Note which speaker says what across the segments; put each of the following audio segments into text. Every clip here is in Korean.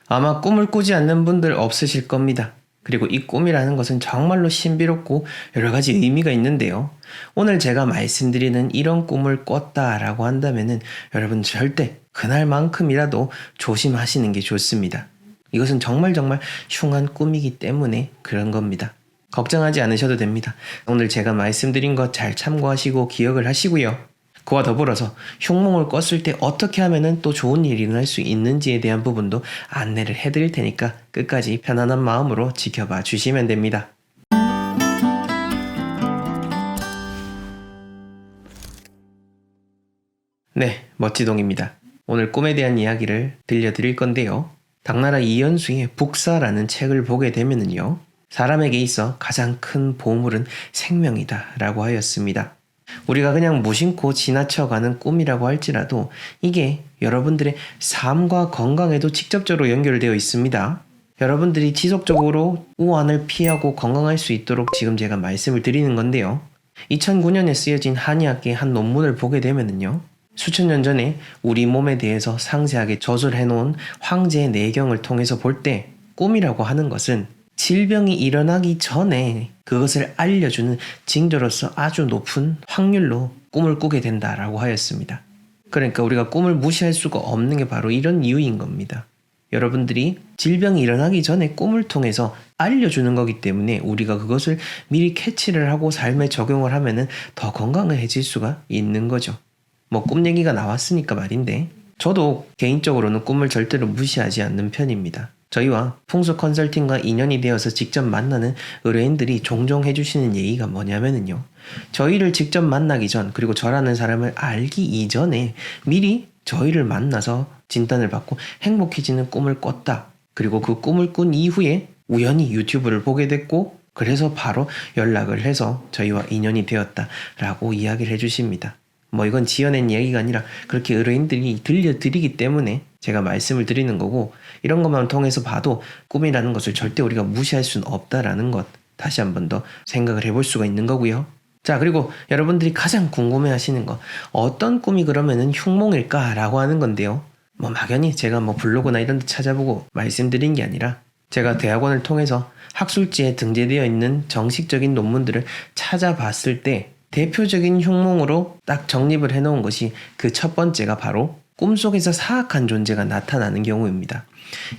Speaker 1: 아마 꿈을 꾸지 않는 분들 없으실 겁니다. 그리고 이 꿈이라는 것은 정말로 신비롭고 여러 가지 의미가 있는데요. 오늘 제가 말씀드리는 이런 꿈을 꿨다라고 한다면은 여러분 절대 그날만큼이라도 조심하시는 게 좋습니다. 이것은 정말 흉한 꿈이기 때문에 그런 겁니다. 걱정하지 않으셔도 됩니다. 오늘 제가 말씀드린 것 잘 참고하시고 기억을 하시고요. 그와 더불어서 흉몽을 꿨을 때 어떻게 하면 또 좋은 일이 일어날 수 있는지에 대한 부분도 안내를 해드릴 테니까 끝까지 편안한 마음으로 지켜봐 주시면 됩니다. 네, 멋지동입니다. 오늘 꿈에 대한 이야기를 들려드릴 건데요. 당나라 이연수의 북사라는 책을 보게 되면요. 사람에게 있어 가장 큰 보물은 생명이다 라고 하였습니다. 우리가 그냥 무심코 지나쳐가는 꿈이라고 할지라도 이게 여러분들의 삶과 건강에도 직접적으로 연결되어 있습니다. 여러분들이 지속적으로 우환을 피하고 건강할 수 있도록 지금 제가 말씀을 드리는 건데요. 2009년에 쓰여진 한의학계의 한 논문을 보게 되면요. 수천 년 전에 우리 몸에 대해서 상세하게 저술해 놓은 황제의 내경을 통해서 볼 때 꿈이라고 하는 것은 질병이 일어나기 전에 그것을 알려주는 징조로서 아주 높은 확률로 꿈을 꾸게 된다라고 하였습니다. 그러니까 우리가 꿈을 무시할 수가 없는 게 바로 이런 이유인 겁니다. 여러분들이 질병이 일어나기 전에 꿈을 통해서 알려주는 거기 때문에 우리가 그것을 미리 캐치를 하고 삶에 적용을 하면은 더 건강해질 수가 있는 거죠. 꿈 얘기가 나왔으니까 말인데 저도 개인적으로는 꿈을 절대로 무시하지 않는 편입니다. 저희와 풍수 컨설팅과 인연이 되어서 직접 만나는 의뢰인들이 종종 해주시는 얘기가 뭐냐면요. 저희를 직접 만나기 전 그리고 저라는 사람을 알기 이전에 미리 저희를 만나서 진단을 받고 행복해지는 꿈을 꿨다. 그리고 그 꿈을 꾼 이후에 우연히 유튜브를 보게 됐고 그래서 바로 연락을 해서 저희와 인연이 되었다라고 이야기를 해주십니다. 이건 지어낸 이야기가 아니라 그렇게 의뢰인들이 들려드리기 때문에 제가 말씀을 드리는 거고 이런 것만 통해서 봐도 꿈이라는 것을 절대 우리가 무시할 수는 없다라는 것 다시 한 번 더 생각을 해볼 수가 있는 거고요. 자, 그리고 여러분들이 가장 궁금해 하시는 거 어떤 꿈이 그러면은 흉몽일까 라고 하는 건데요. 막연히 제가 블로그나 이런 데 찾아보고 말씀드린 게 아니라 제가 대학원을 통해서 학술지에 등재되어 있는 정식적인 논문들을 찾아봤을 때 대표적인 흉몽으로 딱 정립을 해놓은 것이 그 첫 번째가 바로 꿈속에서 사악한 존재가 나타나는 경우입니다.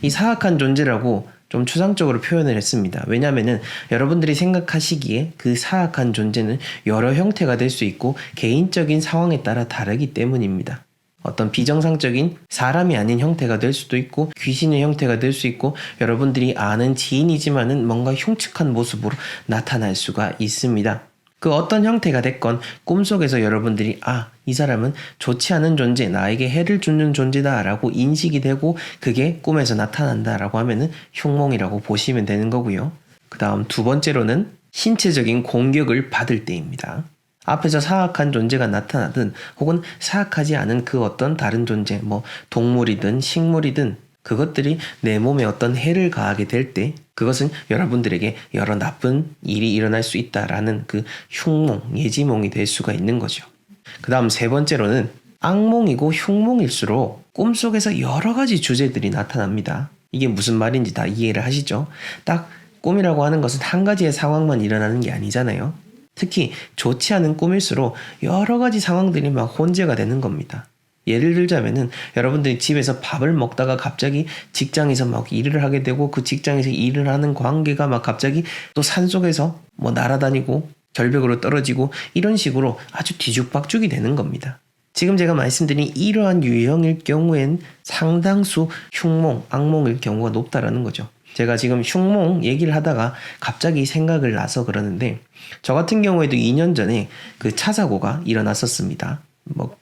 Speaker 1: 이 사악한 존재라고 좀 추상적으로 표현을 했습니다. 왜냐하면 여러분들이 생각하시기에 그 사악한 존재는 여러 형태가 될 수 있고 개인적인 상황에 따라 다르기 때문입니다. 어떤 비정상적인 사람이 아닌 형태가 될 수도 있고 귀신의 형태가 될 수 있고 여러분들이 아는 지인이지만은 뭔가 흉측한 모습으로 나타날 수가 있습니다. 그 어떤 형태가 됐건 꿈속에서 여러분들이 이 사람은 좋지 않은 존재, 나에게 해를 주는 존재다 라고 인식이 되고 그게 꿈에서 나타난다 라고 하면은 흉몽이라고 보시면 되는 거고요. 그 다음 두 번째로는 신체적인 공격을 받을 때입니다. 앞에서 사악한 존재가 나타나든 혹은 사악하지 않은 그 어떤 다른 존재, 동물이든 식물이든 그것들이 내 몸에 어떤 해를 가하게 될 때 그것은 여러분들에게 여러 나쁜 일이 일어날 수 있다라는 그 흉몽, 예지몽이 될 수가 있는 거죠. 그 다음 세 번째로는 악몽이고 흉몽일수록 꿈속에서 여러 가지 주제들이 나타납니다. 이게 무슨 말인지 다 이해를 하시죠? 딱 꿈이라고 하는 것은 한 가지의 상황만 일어나는 게 아니잖아요. 특히 좋지 않은 꿈일수록 여러 가지 상황들이 막 혼재가 되는 겁니다. 예를 들자면은 여러분들이 집에서 밥을 먹다가 갑자기 직장에서 막 일을 하게 되고 그 직장에서 일을 하는 관계가 막 갑자기 또 산속에서 날아다니고 절벽으로 떨어지고 이런 식으로 아주 뒤죽박죽이 되는 겁니다. 지금 제가 말씀드린 이러한 유형일 경우엔 상당수 흉몽, 악몽일 경우가 높다라는 거죠. 제가 지금 흉몽 얘기를 하다가 갑자기 생각을 나서 그러는데 저 같은 경우에도 2년 전에 그 차 사고가 일어났었습니다.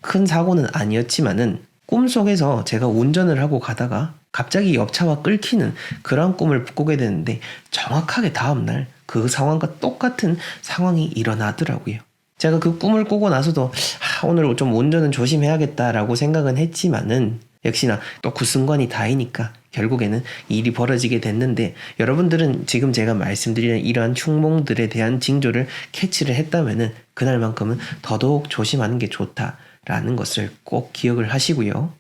Speaker 1: 큰 사고는 아니었지만은 꿈속에서 제가 운전을 하고 가다가 갑자기 옆차와 끌키는 그런 꿈을 꾸게 되는데 정확하게 다음날 그 상황과 똑같은 상황이 일어나더라고요. 제가 그 꿈을 꾸고 나서도 오늘 좀 운전은 조심해야겠다라고 생각은 했지만은 역시나 또 구승관이 다이니까 결국에는 일이 벌어지게 됐는데 여러분들은 지금 제가 말씀드리는 이러한 흉몽들에 대한 징조를 캐치를 했다면은 그날만큼은 더더욱 조심하는 게 좋다라는 것을 꼭 기억을 하시고요.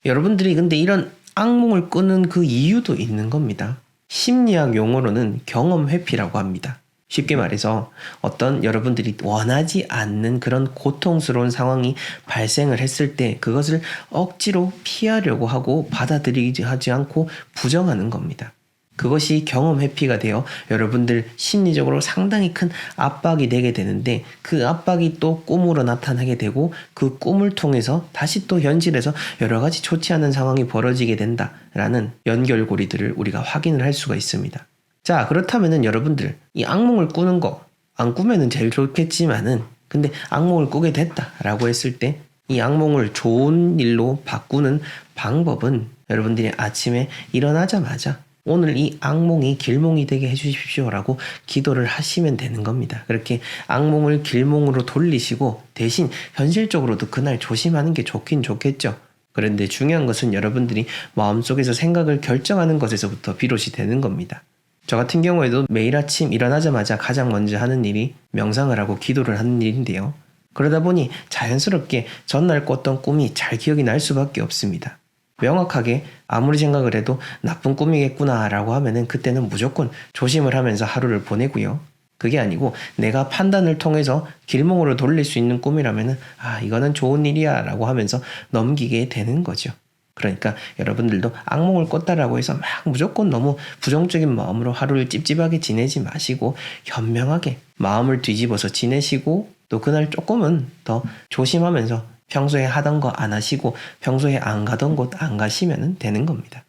Speaker 1: 여러분들이 근데 이런 악몽을 꾸는 그 이유도 있는 겁니다. 심리학 용어로는 경험 회피라고 합니다. 쉽게 말해서 어떤 여러분들이 원하지 않는 그런 고통스러운 상황이 발생을 했을 때 그것을 억지로 피하려고 하고 받아들이지 하지 않고 부정하는 겁니다. 그것이 경험 회피가 되어 여러분들 심리적으로 상당히 큰 압박이 되게 되는데 그 압박이 또 꿈으로 나타나게 되고 그 꿈을 통해서 다시 또 현실에서 여러 가지 좋지 않은 상황이 벌어지게 된다라는 연결고리들을 우리가 확인을 할 수가 있습니다. 자, 그렇다면은 여러분들 이 악몽을 꾸는 거 안 꾸면은 제일 좋겠지만은 근데 악몽을 꾸게 됐다라고 했을 때 이 악몽을 좋은 일로 바꾸는 방법은 여러분들이 아침에 일어나자마자 오늘 이 악몽이 길몽이 되게 해주십시오라고 기도를 하시면 되는 겁니다. 그렇게 악몽을 길몽으로 돌리시고 대신 현실적으로도 그날 조심하는 게 좋긴 좋겠죠. 그런데 중요한 것은 여러분들이 마음속에서 생각을 결정하는 것에서부터 비롯이 되는 겁니다. 저 같은 경우에도 매일 아침 일어나자마자 가장 먼저 하는 일이 명상을 하고 기도를 하는 일인데요. 그러다 보니 자연스럽게 전날 꿨던 꿈이 잘 기억이 날 수밖에 없습니다. 명확하게 아무리 생각을 해도 나쁜 꿈이겠구나 라고 하면은 그때는 무조건 조심을 하면서 하루를 보내고요. 그게 아니고 내가 판단을 통해서 길몽으로 돌릴 수 있는 꿈이라면은 이거는 좋은 일이야 라고 하면서 넘기게 되는 거죠. 그러니까 여러분들도 악몽을 꿨다라고 해서 막 무조건 너무 부정적인 마음으로 하루를 찝찝하게 지내지 마시고 현명하게 마음을 뒤집어서 지내시고 또 그날 조금은 더 조심하면서 평소에 하던 거 안 하시고 평소에 안 가던 곳 안 가시면 되는 겁니다.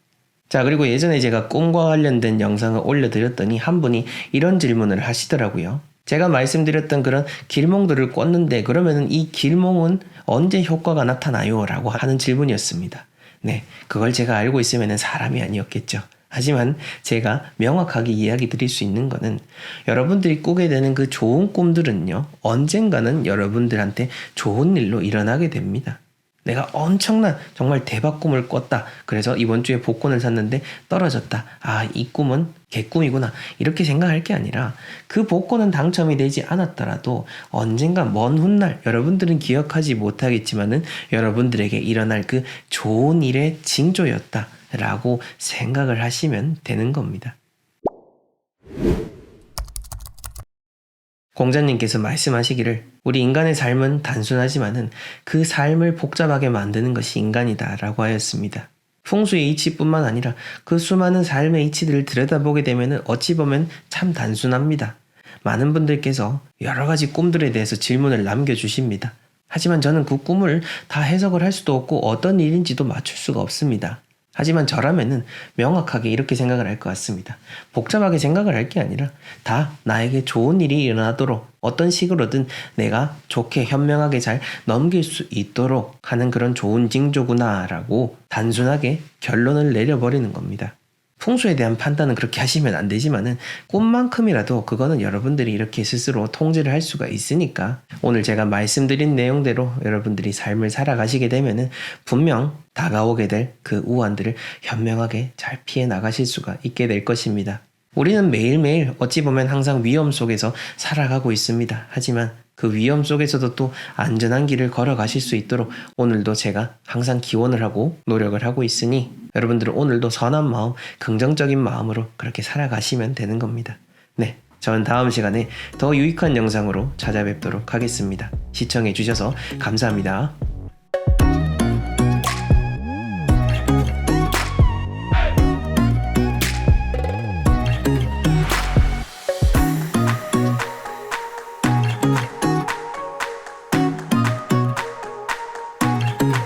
Speaker 1: 자, 그리고 예전에 제가 꿈과 관련된 영상을 올려드렸더니 한 분이 이런 질문을 하시더라고요. 제가 말씀드렸던 그런 길몽들을 꿨는데 그러면은 이 길몽은 언제 효과가 나타나요? 라고 하는 질문이었습니다. 네, 그걸 제가 알고 있으면 사람이 아니었겠죠. 하지만 제가 명확하게 이야기 드릴 수 있는 거는 여러분들이 꾸게 되는 그 좋은 꿈들은요, 언젠가는 여러분들한테 좋은 일로 일어나게 됩니다. 내가 엄청난 정말 대박 꿈을 꿨다. 그래서 이번 주에 복권을 샀는데 떨어졌다. 이 꿈은 개꿈이구나. 이렇게 생각할 게 아니라 그 복권은 당첨이 되지 않았더라도 언젠가 먼 훗날 여러분들은 기억하지 못하겠지만은 여러분들에게 일어날 그 좋은 일의 징조였다. 라고 생각을 하시면 되는 겁니다. 공자님께서 말씀하시기를 우리 인간의 삶은 단순하지만은 그 삶을 복잡하게 만드는 것이 인간이다 라고 하였습니다. 풍수의 이치뿐만 아니라 그 수많은 삶의 이치들을 들여다보게 되면 어찌 보면 참 단순합니다. 많은 분들께서 여러 가지 꿈들에 대해서 질문을 남겨주십니다. 하지만 저는 그 꿈을 다 해석을 할 수도 없고 어떤 일인지도 맞출 수가 없습니다. 하지만 저라면은 명확하게 이렇게 생각을 할 것 같습니다. 복잡하게 생각을 할 게 아니라 다 나에게 좋은 일이 일어나도록 어떤 식으로든 내가 좋게 현명하게 잘 넘길 수 있도록 하는 그런 좋은 징조구나 라고 단순하게 결론을 내려버리는 겁니다. 풍수에 대한 판단은 그렇게 하시면 안 되지만은 꿈만큼이라도 그거는 여러분들이 이렇게 스스로 통제를 할 수가 있으니까 오늘 제가 말씀드린 내용대로 여러분들이 삶을 살아가시게 되면은 분명 다가오게 될 그 우환들을 현명하게 잘 피해 나가실 수가 있게 될 것입니다. 우리는 매일매일 어찌 보면 항상 위험 속에서 살아가고 있습니다. 하지만 그 위험 속에서도 또 안전한 길을 걸어가실 수 있도록 오늘도 제가 항상 기원을 하고 노력을 하고 있으니 여러분들은 오늘도 선한 마음, 긍정적인 마음으로 그렇게 살아가시면 되는 겁니다. 네, 저는 다음 시간에 더 유익한 영상으로 찾아뵙도록 하겠습니다. 시청해 주셔서 감사합니다.